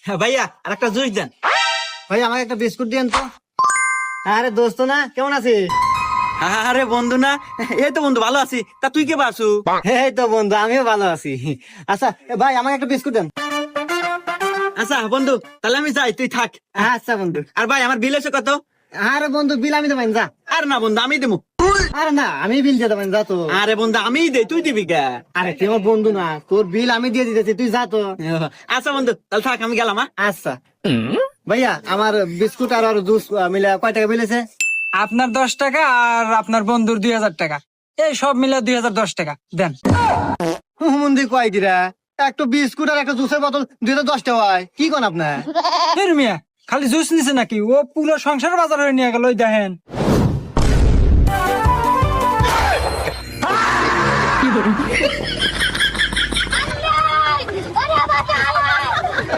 ভাইয়া আর একটা জুস দেন। ভাই আমাকে একটা বিস্কুট দিয়েন তো। আরে দোস্ত না, কেমন আছিস? আরে বন্ধু না, এই তো বন্ধু ভালো আছি। তা তুই কে বাসু? এই তো বন্ধু, আমিও ভালো আছি। আচ্ছা ভাই আমাকে একটা বিস্কুট দেন। আচ্ছা বন্ধু, তাহলে আমি যাই, তুই থাক। আচ্ছা বন্ধু। আর ভাই আমার বিল এসে কত? আরে বন্ধু, বিল আমি দেবেন, যা। আর না বন্ধু, আমি দেবো। আরে না, আমি বিল দিয়ে দেবেন, যা তো। আরে বন্ধু আমিই দে, তুই দিবি কে? আরে তুই আমার বন্ধু না, তোর বিল আমি দিয়ে দিতেছি, তুই যা তো। আচ্ছা বন্ধু, তাহলে থাক, আমি গেলাম। আচ্ছা ভাইয়া, আমার বিস্কুট আর জুস মিলে কয় টাকা বিল আছে? আপনার 10 টাকা আর আপনার বন্ধুর 2000 টাকা, এই সব মিলে 2010 টাকা দেন। হুমন্দি কয় কিরা, একটা বিস্কুট আর একটা জুসের বোতল 2010 টাকা হয়, কি কোন আপনার? এর মিয়া খালি জুস নিছে নাকি? ও পুরো সংসার বাজার হয়ে নিয়ে গেল, ওই দেখেন।